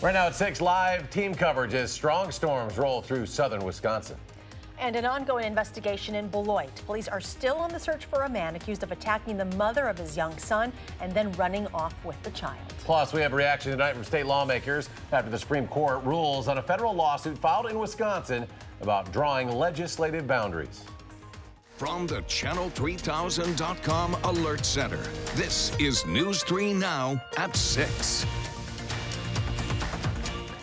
Right now at 6, live team coverage as strong storms roll through southern Wisconsin. And an ongoing investigation in Beloit. Police are still on the search for a man accused of attacking the mother of his young son and then running off with the child. Plus, we have a reaction tonight from state lawmakers after the Supreme Court rules on a federal lawsuit filed in Wisconsin about drawing legislative boundaries. From the Channel3000.com Alert Center, this is News 3 Now at 6.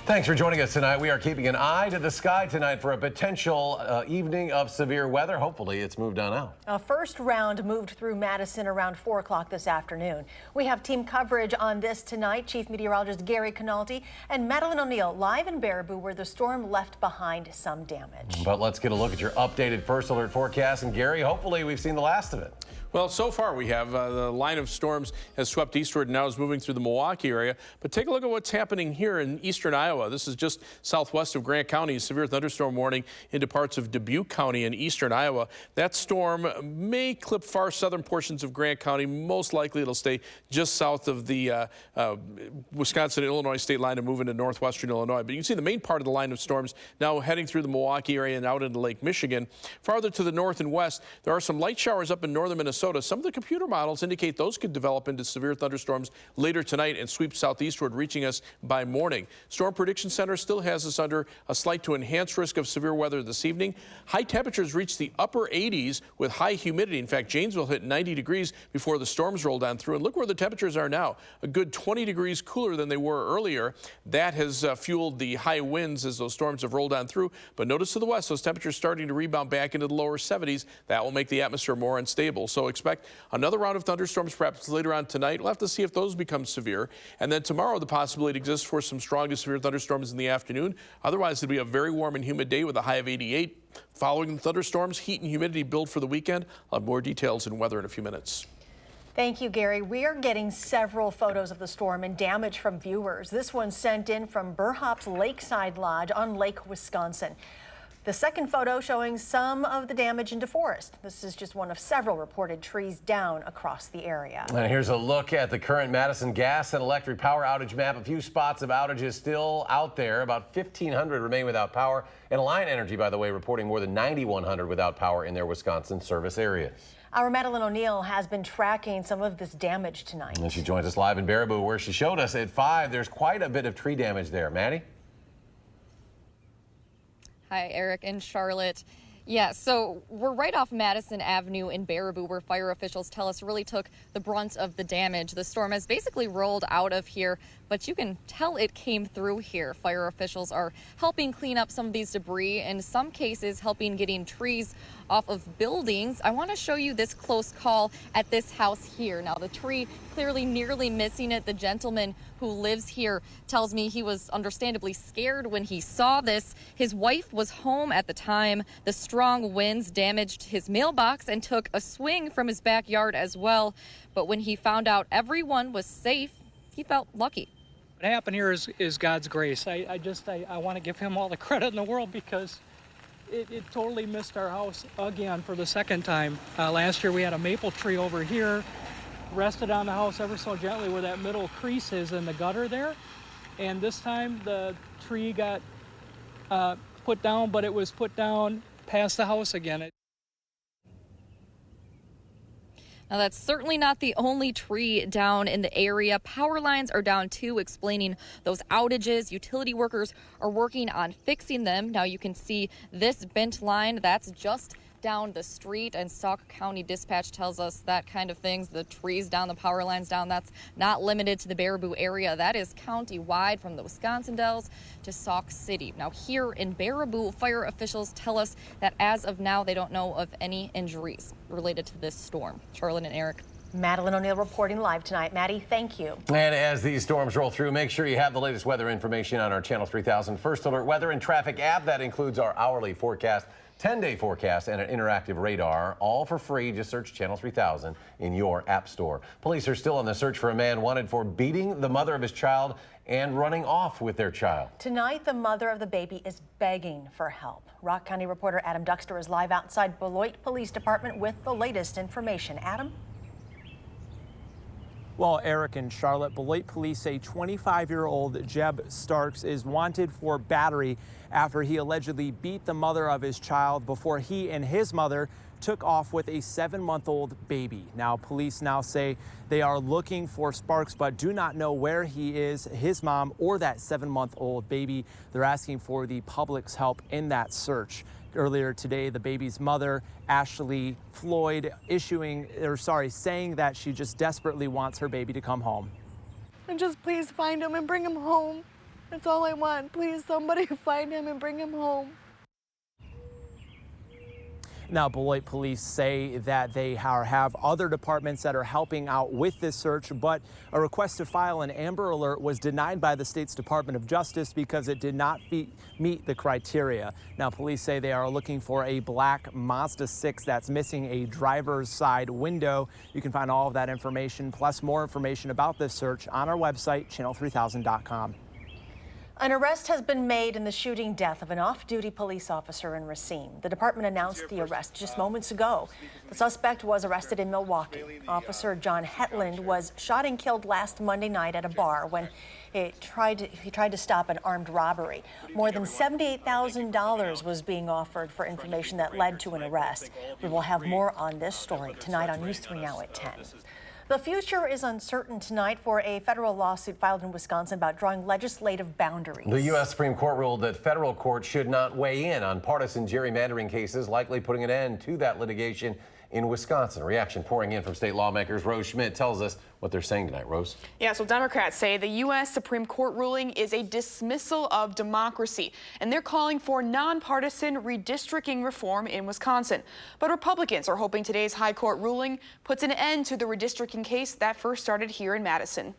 Thanks for joining us tonight. We are keeping an eye to the sky tonight for a potential evening of severe weather. Hopefully it's moved on out. A first round moved through Madison around 4 o'clock this afternoon. We have team coverage on this tonight. Chief Meteorologist Gary Canaldi and Madeline O'Neill live in Baraboo, where the storm left behind some damage. But let's get a look at your updated first alert forecast. And Gary, hopefully we've seen the last of it. Well, so far we have. The line of storms has swept eastward and now is moving through the Milwaukee area. But take a look at what's happening here in eastern Iowa. This is just southwest of Grant County. Severe thunderstorm warning into parts of Dubuque County in eastern Iowa. That storm may clip far southern portions of Grant County. Most likely it'll stay just south of the Wisconsin-Illinois state line and move into northwestern Illinois. But you can see the main part of the line of storms now heading through the Milwaukee area and out into Lake Michigan. Farther to the north and west, there are some light showers up in northern Minnesota. Some of the computer models indicate those could develop into severe thunderstorms later tonight and sweep southeastward, reaching us by morning. Storm Prediction Center still has us under a slight to enhanced risk of severe weather this evening. High temperatures reach the upper 80s with high humidity. In fact, Janesville hit 90 degrees before the storms rolled on through. And look where the temperatures are now, a good 20 degrees cooler than they were earlier. That has fueled the high winds as those storms have rolled on through. But notice to the west, those temperatures starting to rebound back into the lower 70s. That will make the atmosphere more unstable. So expect another round of thunderstorms perhaps later on tonight. We'll have to see if those become severe. And then tomorrow, the possibility exists for some strong to severe thunderstorms in the afternoon. Otherwise, it'll be a very warm and humid day with a high of 88. Following the thunderstorms, heat and humidity build for the weekend. I'll have more details in weather in a few minutes. Thank you, Gary. We are getting several photos of the storm and damage from viewers. This one sent in from Burhop's Lakeside Lodge on Lake Wisconsin. The second photo showing some of the damage into forest. This is just one of several reported trees down across the area. And here's a look at the current Madison gas and electric power outage map. A few spots of outages still out there. About 1,500 remain without power. And Alliant Energy, by the way, reporting more than 9,100 without power in their Wisconsin service areas. Our Madeline O'Neill has been tracking some of this damage tonight. And she joins us live in Baraboo, where she showed us at 5. There's quite a bit of tree damage there. Maddie? Hi, Eric and Charlotte. Yeah, so we're right off Madison Avenue in Baraboo, where fire officials tell us really took the brunt of the damage. The storm has basically rolled out of here, but you can tell it came through here. Fire officials are helping clean up some of these debris, in some cases helping getting trees off of buildings. I want to show you this close call at this house here. Now, the tree clearly nearly missing it. The gentleman who lives here tells me he was understandably scared when he saw this. His wife was home at the time. The strong winds damaged his mailbox and took a swing from his backyard as well. But when he found out everyone was safe, he felt lucky. What happened here is God's grace. I want to give him all the credit in the world, because it totally missed our house again for the second time. Last year we had a maple tree over here, rested on the house ever so gently where that middle crease is in the gutter there. And this time the tree got put down, but it was put down past the house again. Now, that's certainly not the only tree down in the area. Power lines are down too, explaining those outages. Utility workers are working on fixing them. Now you can see this bent line, that's just down the street, and Sauk County Dispatch tells us that kind of things, the trees down, the power lines down, that's not limited to the Baraboo area. That is county-wide from the Wisconsin Dells to Sauk City. Now, here in Baraboo, fire officials tell us that as of now, they don't know of any injuries related to this storm. Charlotte and Eric. Madeline O'Neill reporting live tonight. Maddie, thank you. And as these storms roll through, make sure you have the latest weather information on our Channel 3000 First Alert Weather and Traffic app. That includes our hourly forecast, 10-day forecast, and an interactive radar, all for free. Just search Channel 3000 in your app store. Police are still on the search for a man wanted for beating the mother of his child and running off with their child. Tonight, the mother of the baby is begging for help. Rock County reporter Adam Duxter is live outside Beloit Police Department with the latest information. Adam? Well, Eric and Charlotte, Beloit police say 25-year-old Jeb Starks is wanted for battery after he allegedly beat the mother of his child before he and his mother took off with a 7-month-old baby. Now, police now say they are looking for Sparks, but do not know where he is, his mom, or that 7-month-old baby. They're asking for the public's help in that search. Earlier today, the baby's mother, Ashley Floyd, saying that she just desperately wants her baby to come home. And just please find him and bring him home. That's all I want. Please, somebody find him and bring him home. Now, Beloit police say that they have other departments that are helping out with this search, but a request to file an Amber Alert was denied by the state's Department of Justice because it did not meet the criteria. Now, police say they are looking for a black Mazda 6 that's missing a driver's side window. You can find all of that information, plus more information about this search on our website, channel3000.com. An arrest has been made in the shooting death of an off-duty police officer in Racine. The department announced the arrest just moments ago. The suspect was arrested in Milwaukee. Officer John Hetland was shot and killed last Monday night at a bar when he tried to stop an armed robbery. More than $78,000 was being offered for information that led to an arrest. We will have more on this story tonight on News 3 Now at 10. The future is uncertain tonight for a federal lawsuit filed in Wisconsin about drawing legislative boundaries. The U.S. Supreme Court ruled that federal courts should not weigh in on partisan gerrymandering cases, likely putting an end to that litigation in Wisconsin. Reaction pouring in from state lawmakers. Rose Schmidt tells us what they're saying tonight. Rose? Yeah, so Democrats say the U.S. Supreme Court ruling is a dismissal of democracy, and they're calling for nonpartisan redistricting reform in Wisconsin. But Republicans are hoping today's high court ruling puts an end to the redistricting case that first started here in Madison.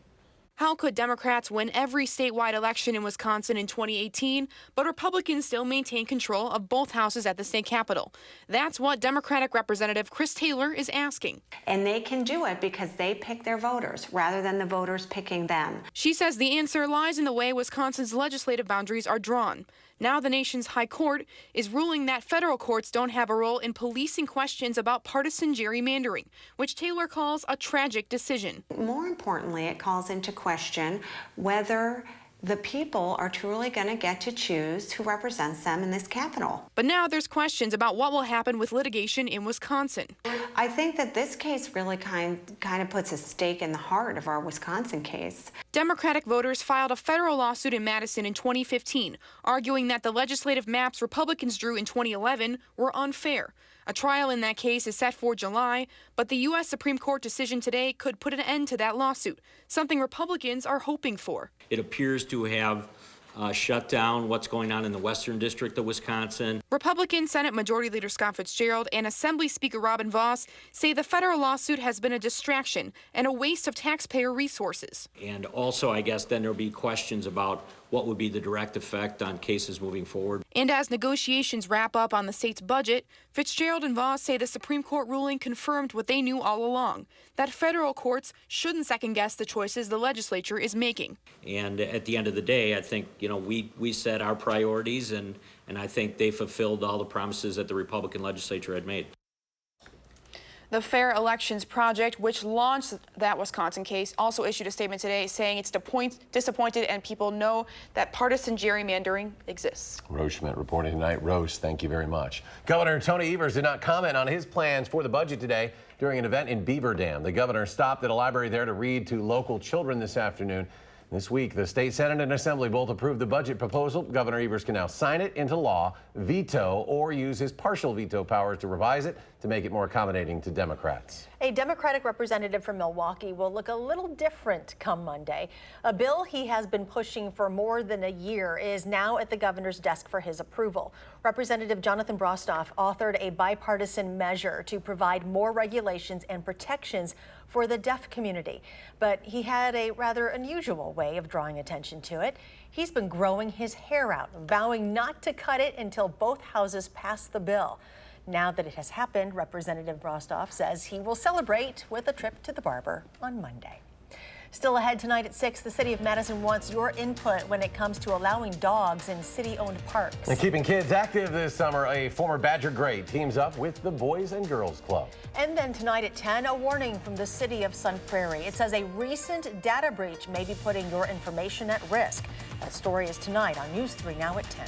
How could Democrats win every statewide election in Wisconsin in 2018, but Republicans still maintain control of both houses at the state capitol? That's what Democratic Representative Chris Taylor is asking. And they can do it because they pick their voters rather than the voters picking them. She says the answer lies in the way Wisconsin's legislative boundaries are drawn. Now the nation's high court is ruling that federal courts don't have a role in policing questions about partisan gerrymandering, which Taylor calls a tragic decision. More importantly, it calls into question whether the people are truly going to get to choose who represents them in this Capitol. But now there's questions about what will happen with litigation in Wisconsin. I think that this case really kind of puts a stake in the heart of our Wisconsin case. Democratic voters filed a federal lawsuit in Madison in 2015, arguing that the legislative maps Republicans drew in 2011 were unfair. A trial in that case is set for July, but the U.S. Supreme Court decision today could put an end to that lawsuit, something Republicans are hoping for. It appears to have shut down what's going on in the Western District of Wisconsin. Republican Senate Majority Leader Scott Fitzgerald and Assembly Speaker Robin Vos say the federal lawsuit has been a distraction and a waste of taxpayer resources. And also, I guess, then there'll be questions about what would be the direct effect on cases moving forward. And as negotiations wrap up on the state's budget, Fitzgerald and Vos say the Supreme Court ruling confirmed what they knew all along, that federal courts shouldn't second-guess the choices the legislature is making. And at the end of the day, I think, we set our priorities, and I think they fulfilled all the promises that the Republican legislature had made. The Fair Elections Project, which launched that Wisconsin case, also issued a statement today saying it's disappointed and people know that partisan gerrymandering exists. Rose Schmidt reporting tonight. Rose, thank you very much. Governor Tony Evers did not comment on his plans for the budget today during an event in Beaver Dam. The governor stopped at a library there to read to local children this afternoon. This week, the state Senate and Assembly both approved the budget proposal. Governor Evers can now sign it into law, veto, or use his partial veto powers to revise it to make it more accommodating to Democrats. A Democratic representative from Milwaukee will look a little different come Monday. A bill he has been pushing for more than a year is now at the governor's desk for his approval. Representative Jonathan Brostoff authored a bipartisan measure to provide more regulations and protections for the deaf community. But he had a rather unusual way of drawing attention to it. He's been growing his hair out, vowing not to cut it until both houses pass the bill. Now that it has happened, Representative Brostoff says he will celebrate with a trip to the barber on Monday. Still ahead tonight at 6, the city of Madison wants your input when it comes to allowing dogs in city-owned parks. And keeping kids active this summer, a former Badger great teams up with the Boys and Girls Club. And then tonight at 10, a warning from the city of Sun Prairie. It says a recent data breach may be putting your information at risk. That story is tonight on News 3 Now at 10.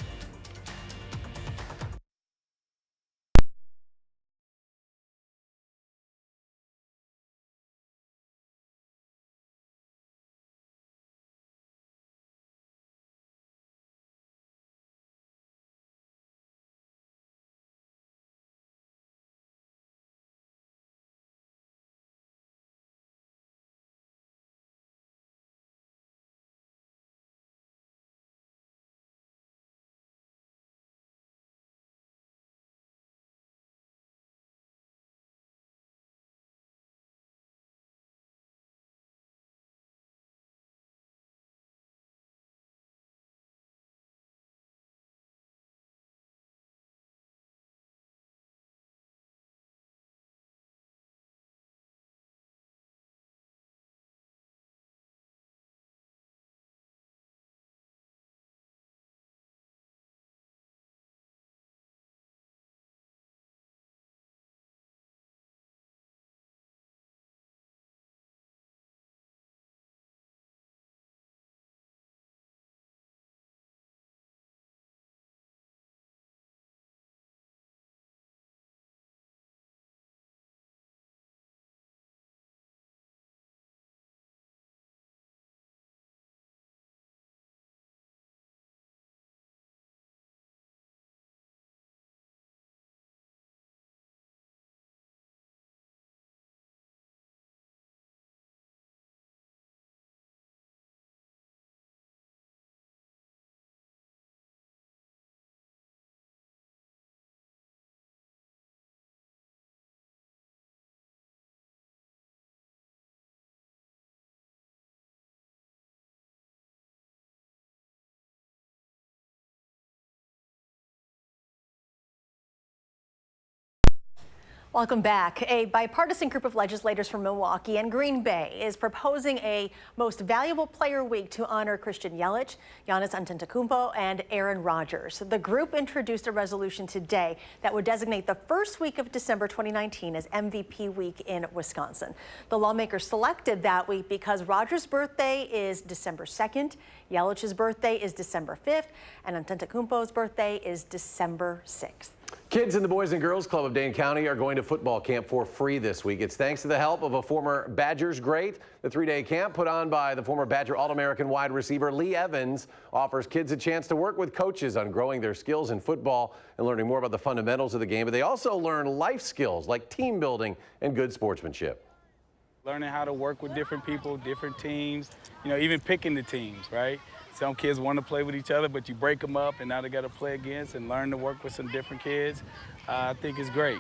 Welcome back. A bipartisan group of legislators from Milwaukee and Green Bay is proposing a Most Valuable Player Week to honor Christian Yelich, Giannis Antetokounmpo, and Aaron Rodgers. The group introduced a resolution today that would designate the first week of December 2019 as MVP week in Wisconsin. The lawmakers selected that week because Rodgers' birthday is December 2nd, Yelich's birthday is December 5th, and Antetokounmpo's birthday is December 6th. Kids in the Boys and Girls Club of Dane County are going to football camp for free this week. It's thanks to the help of a former Badgers great. The 3-day camp, put on by the former Badger All-American wide receiver Lee Evans, offers kids a chance to work with coaches on growing their skills in football and learning more about the fundamentals of the game. But they also learn life skills like team building and good sportsmanship. Learning how to work with different people, different teams, even picking the teams, right? Some kids want to play with each other, but you break them up, and now they got to play against and learn to work with some different kids. I think it's great.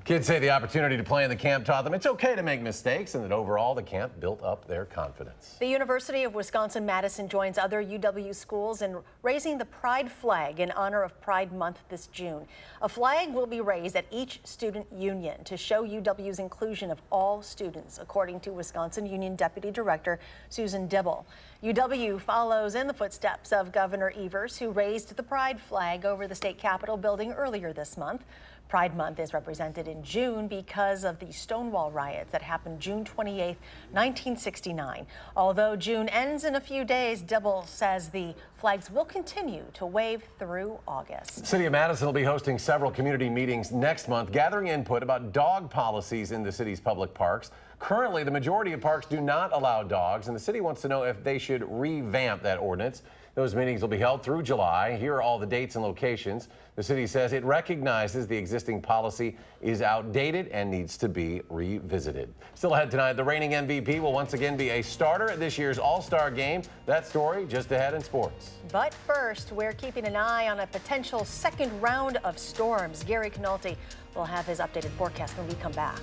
Kids say the opportunity to play in the camp taught them it's okay to make mistakes, and that overall the camp built up their confidence. The University of Wisconsin-Madison joins other UW schools in raising the Pride flag in honor of Pride Month this June. A flag will be raised at each student union to show UW's inclusion of all students, according to Wisconsin Union Deputy Director Susan Dibble. UW follows in the footsteps of Governor Evers, who raised the Pride flag over the state capitol building earlier this month. Pride Month is represented in June because of the Stonewall riots that happened June 28, 1969. Although June ends in a few days, Dibble says the flags will continue to wave through August. City of Madison will be hosting several community meetings next month, gathering input about dog policies in the city's public parks. Currently, the majority of parks do not allow dogs, and the city wants to know if they should revamp that ordinance. Those meetings will be held through July. Here are all the dates and locations. The city says it recognizes the existing policy is outdated and needs to be revisited. Still ahead tonight, the reigning MVP will once again be a starter at this year's All-Star game. That story just ahead in sports. But first, we're keeping an eye on a potential second round of storms. Gary Canolti will have his updated forecast when we come back.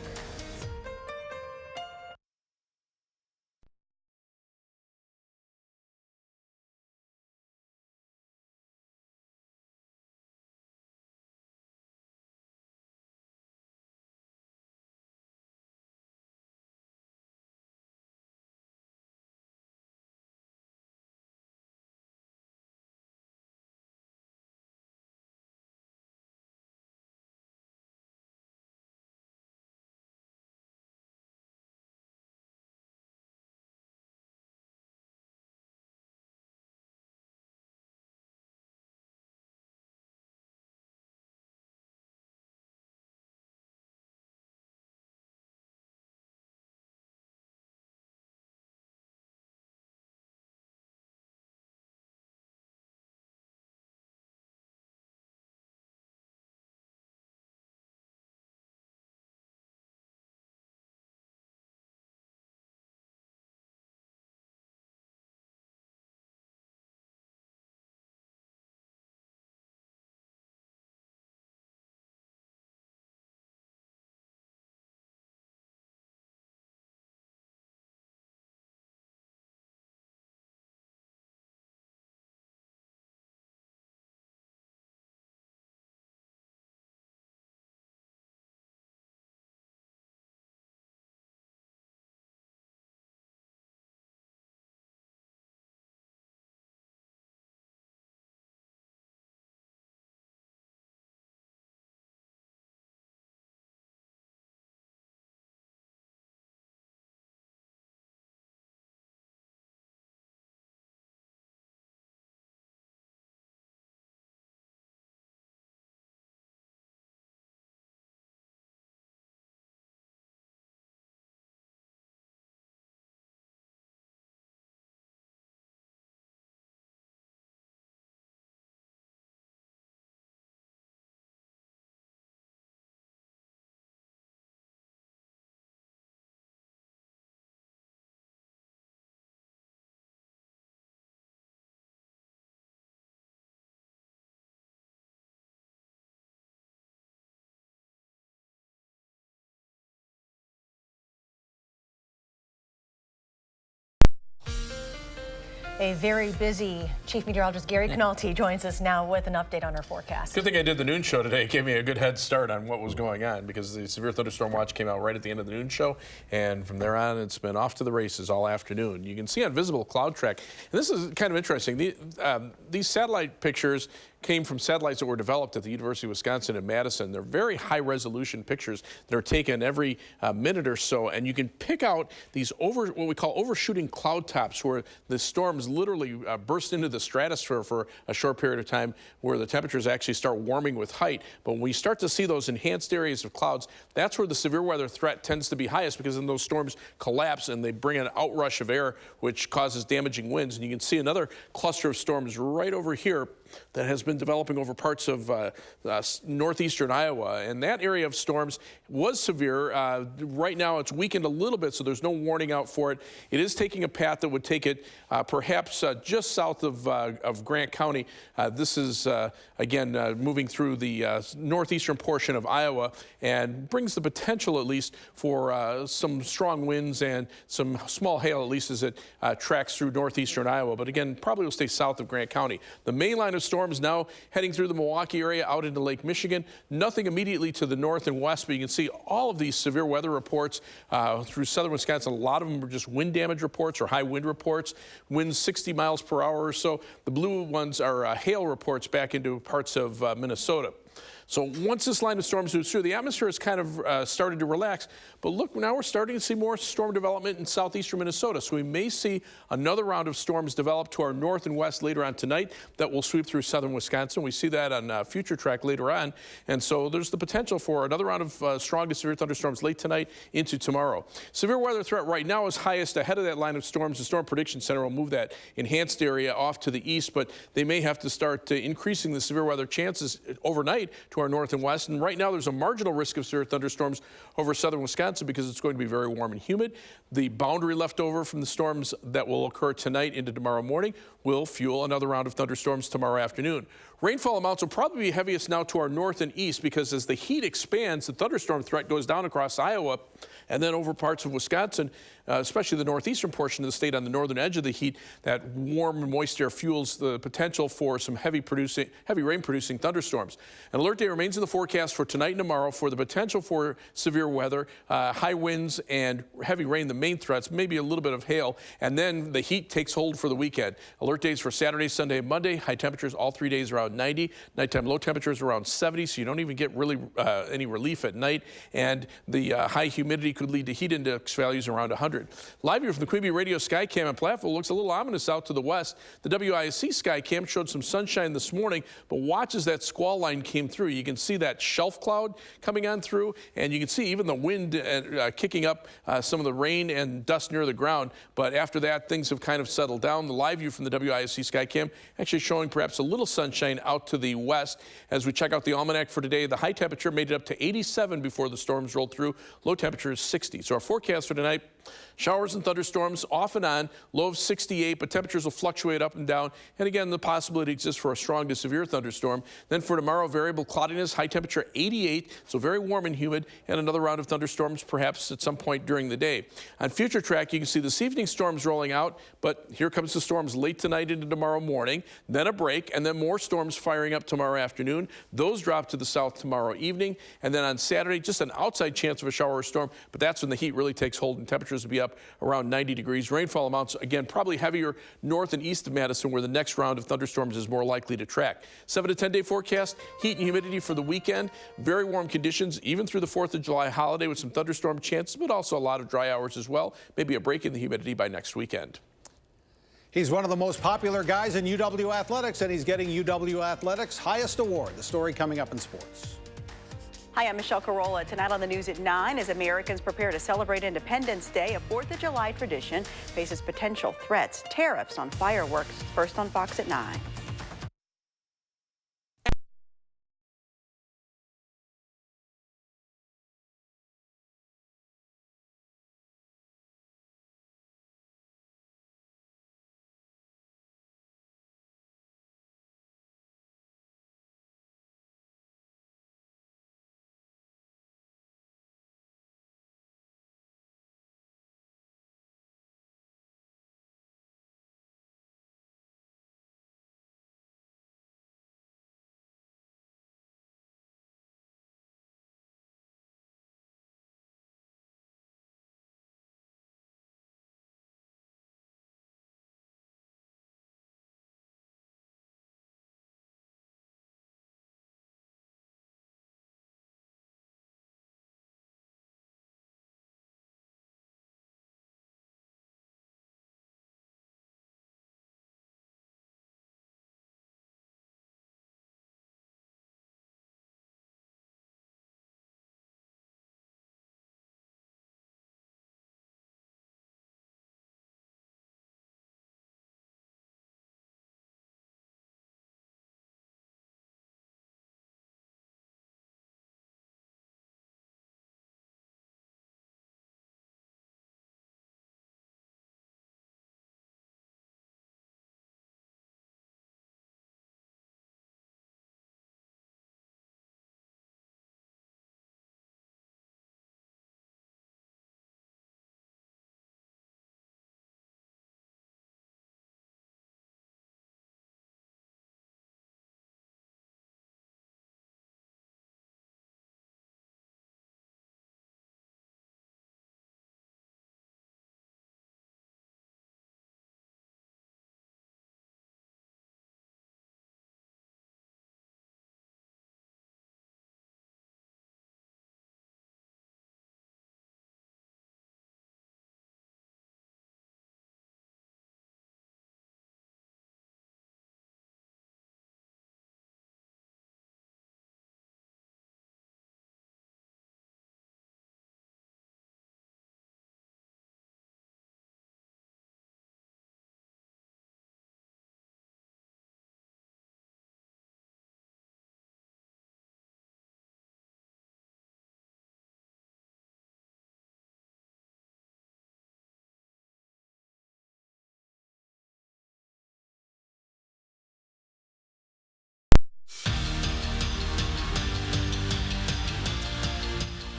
A very busy Chief Meteorologist Gary Canalti joins us now with an update on our forecast. Good thing I did the noon show today. It gave me a good head start on what was going on because the severe thunderstorm watch came out right at the end of the noon show, and from there on it's been off to the races all afternoon. You can see on visible cloud track, and this is kind of interesting. These satellite pictures came from satellites that were developed at the University of Wisconsin in Madison. They're very high resolution pictures that are taken every minute or so, and you can pick out these what we call overshooting cloud tops, where the storms literally burst into the stratosphere for a short period of time, where the temperatures actually start warming with height. But when we start to see those enhanced areas of clouds, that's where the severe weather threat tends to be highest, because then those storms collapse and they bring an outrush of air, which causes damaging winds. And you can see another cluster of storms right over here that has been developing over parts of northeastern Iowa. And that area of storms was severe. Right now it's weakened a little bit, so there's no warning out for it. It is taking a path that would take it perhaps just south of Grant County. This is, again, moving through the northeastern portion of Iowa, and brings the potential, at least, for some strong winds and some small hail, at least as it tracks through northeastern Iowa. But again, probably will stay south of Grant County. The main line of storms now heading through the Milwaukee area out into Lake Michigan. Nothing immediately to the north and west, but you can see all of these severe weather reports through southern Wisconsin. A lot of them are just wind damage reports or high wind reports, winds 60 miles per hour or so. The blue ones are hail reports back into parts of Minnesota. So once this line of storms moves through, the atmosphere has kind of started to relax. But look, now we're starting to see more storm development in southeastern Minnesota. So we may see another round of storms develop to our north and west later on tonight that will sweep through southern Wisconsin. We see that on Future Track later on. And so there's the potential for another round of strong to severe thunderstorms late tonight into tomorrow. Severe weather threat right now is highest ahead of that line of storms. The Storm Prediction Center will move that enhanced area off to the east, but they may have to start increasing the severe weather chances overnight to our north and west. And right now there's a marginal risk of severe thunderstorms over southern Wisconsin because it's going to be very warm and humid. The boundary left over from the storms that will occur tonight into tomorrow morning will fuel another round of thunderstorms tomorrow afternoon. Rainfall amounts will probably be heaviest now to our north and east, because as the heat expands, the thunderstorm threat goes down across Iowa and then over parts of Wisconsin, especially the northeastern portion of the state on the northern edge of the heat. That warm and moist air fuels the potential for some heavy rain producing thunderstorms. An alert day remains in the forecast for tonight and tomorrow for the potential for severe weather, high winds and heavy rain, the main threats, maybe a little bit of hail, and then the heat takes hold for the weekend. Alert days for Saturday, Sunday, and Monday. High temperatures all 3 days around 90. Nighttime low temperatures around 70, so you don't even get really any relief at night. And the high humidity could lead to heat index values around 100. Live here from the Queen Bee Radio Skycam in Platteville. Looks a little ominous out to the west. The WISC Skycam showed some sunshine this morning, but watch as that squall line came through. You can see that shelf cloud coming on through, and you can see even the wind kicking up some of the rain and dust near the ground. But after that, things have kind of settled down. The live view from the WISC Skycam actually showing perhaps a little sunshine out to the west. As we check out the almanac for today, the high temperature made it up to 87 before the storms rolled through. Low temperature is 60. So our forecast for tonight: showers and thunderstorms off and on, low of 68, but temperatures will fluctuate up and down. And again, the possibility exists for a strong to severe thunderstorm. Then for tomorrow, variable cloudiness, high temperature 88, so very warm and humid, and another round of thunderstorms perhaps at some point during the day. On Future Track, you can see this evening storms rolling out, but here comes the storms late tonight into tomorrow morning, then a break, and then more storms firing up tomorrow afternoon. Those drop to the south tomorrow evening, and then on Saturday, just an outside chance of a shower or storm, but that's when the heat really takes hold and temperatures will be up around 90 degrees. Rainfall amounts, again, probably heavier north and east of Madison, where the next round of thunderstorms is more likely to track. 7 to 10 day forecast, heat and humidity for the weekend. Very warm conditions, even through the 4th of July holiday with some thunderstorm chances, but also a lot of dry hours as well. Maybe a break in the humidity by next weekend. He's one of the most popular guys in UW Athletics, and he's getting UW Athletics' highest award. The story coming up in sports. Hi, I'm Michelle Carolla. Tonight on the news at 9, as Americans prepare to celebrate Independence Day, a 4th of July tradition faces potential threats, tariffs on fireworks. First on Fox at 9.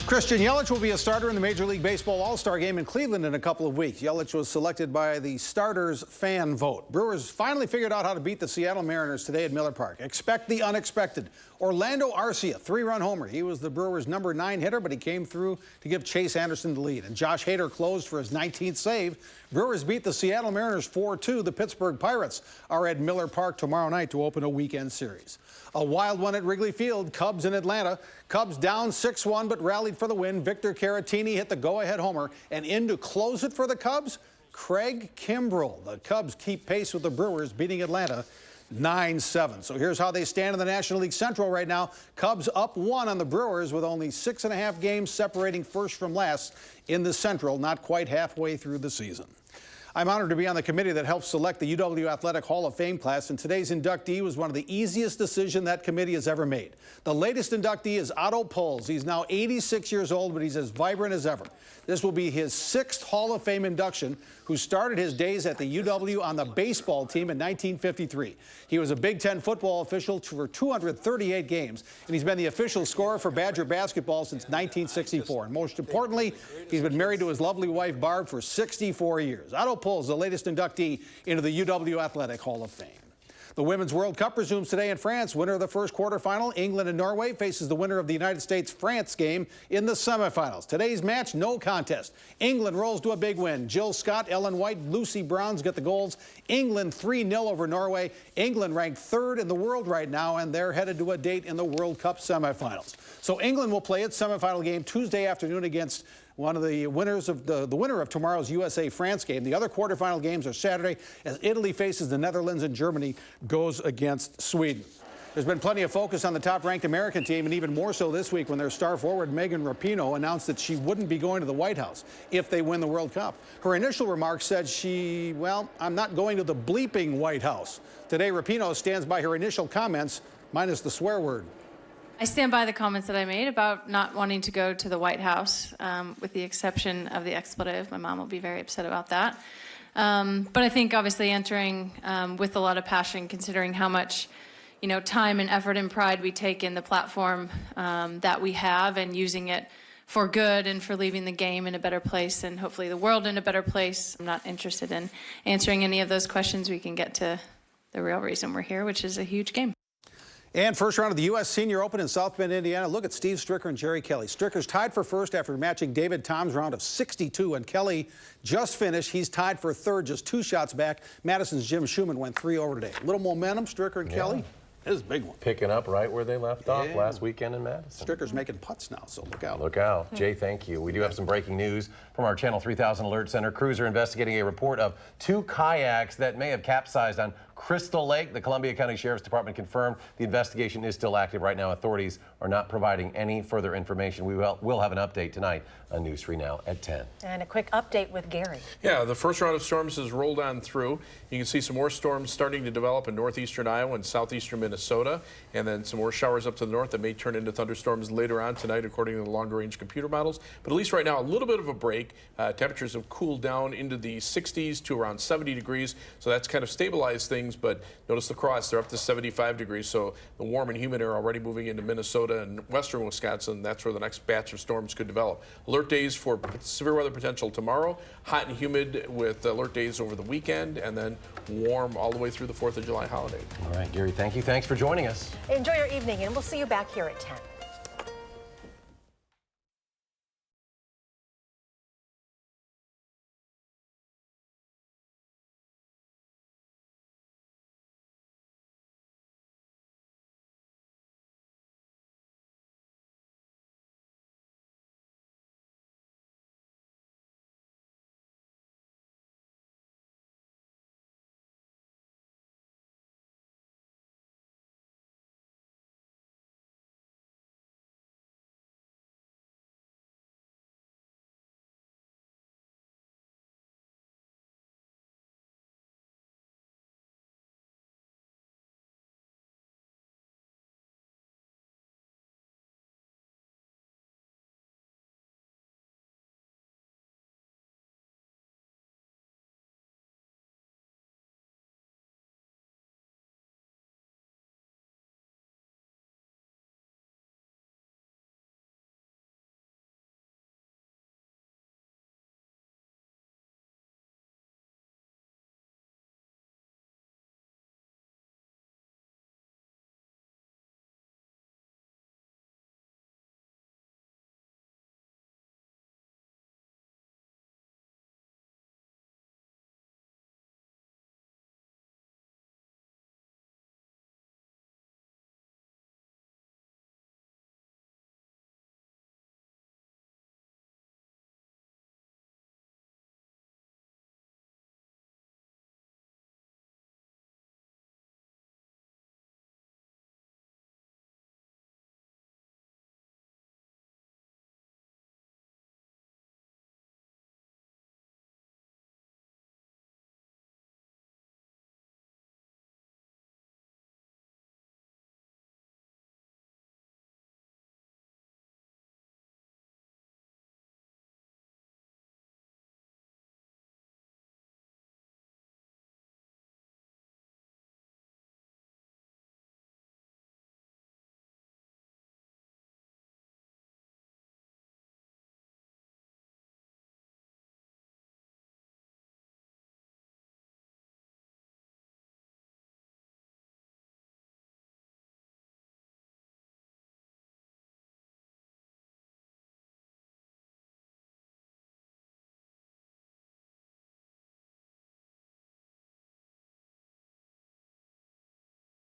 Christian Yelich will be a starter in the Major League Baseball All-Star Game in Cleveland in a couple of weeks. Yelich was selected by the starters fan vote. Brewers finally figured out how to beat the Seattle Mariners today at Miller Park. Expect the unexpected. Orlando Arcia, 3-run homer. He was the Brewers' number 9 hitter, but he came through to give Chase Anderson the lead. And Josh Hader closed for his 19th save. Brewers beat the Seattle Mariners 4-2. The Pittsburgh Pirates are at Miller Park tomorrow night to open a weekend series. A wild one at Wrigley Field, Cubs in Atlanta. Cubs down 6-1, but rallied for the win. Victor Caratini hit the go-ahead homer, and in to close it for the Cubs, Craig Kimbrell. The Cubs keep pace with the Brewers, beating Atlanta 9-7. So here's how they stand in the National League Central right now. Cubs up 1 on the Brewers with only 6.5 games separating first from last in the Central, not quite halfway through the season. I'm honored to be on the committee that helped select the UW Athletic Hall of Fame class, and today's inductee was one of the easiest decisions that committee has ever made. The latest inductee is Otto Pulls. He's now 86 years old, but he's as vibrant as ever. This will be his 6th Hall of Fame induction, who started his days at the UW on the baseball team in 1953. He was a Big Ten football official for 238 games, and he's been the official scorer for Badger basketball since 1964. And most importantly, he's been married to his lovely wife, Barb, for 64 years. Otto Pulls, the latest inductee into the UW Athletic Hall of Fame. The Women's World Cup resumes today in France. Winner of the first quarterfinal, England and Norway, faces the winner of the United States-France game in the semifinals. Today's match, no contest. England rolls to a big win. Jill Scott, Ellen White, Lucy Browns get the goals. England 3-0 over Norway. England ranked 3rd in the world right now, and they're headed to a date in the World Cup semifinals. So England will play its semifinal game Tuesday afternoon against one of the winners of the winner of tomorrow's USA-France game. The other quarterfinal games are Saturday as Italy faces the Netherlands and Germany goes against Sweden. There's been plenty of focus on the top-ranked American team, and even more so this week when their star forward Megan Rapinoe announced that she wouldn't be going to the White House if they win the World Cup. Her initial remarks said I'm not going to the bleeping White House. Today, Rapinoe stands by her initial comments, minus the swear word. I stand by the comments that I made about not wanting to go to the White House, with the exception of the expletive. My mom will be very upset about that. But I think obviously entering with a lot of passion, considering how much time and effort and pride we take in the platform that we have, and using it for good and for leaving the game in a better place and hopefully the world in a better place. I'm not interested in answering any of those questions. We can get to the real reason we're here, which is a huge game. And first round of the U.S. Senior Open in South Bend, Indiana. Look at Steve Stricker and Jerry Kelly. Stricker's tied for first after matching David Tom's round of 62, and Kelly just finished. He's tied for third, just 2 shots back. Madison's Jim Schumann went 3 over today. A little momentum, Stricker and Kelly. This is a big one. Picking up right where they left off last weekend in Madison. Stricker's making putts now, so look out. Look out. Jay, thank you. We do have some breaking news from our Channel 3000 Alert Center. Crews are investigating a report of 2 kayaks that may have capsized on Crystal Lake. The Columbia County Sheriff's Department confirmed the investigation is still active right now. Authorities are not providing any further information. We'll have an update tonight on News 3 Now at 10. And a quick update with Gary. Yeah, the first round of storms has rolled on through. You can see some more storms starting to develop in northeastern Iowa and southeastern Minnesota, and then some more showers up to the north that may turn into thunderstorms later on tonight, according to the longer-range computer models. But at least right now, a little bit of a break. Temperatures have cooled down into the 60s to around 70 degrees, so that's kind of stabilized things. But notice the cross, they're up to 75 degrees, so the warm and humid air already moving into Minnesota and western Wisconsin. That's where the next batch of storms could develop. Alert days for severe weather potential tomorrow, hot and humid with alert days over the weekend, and then warm all the way through the 4th of July holiday. All right, Gary, thank you. Thanks for joining us. Enjoy your evening, and we'll see you back here at 10.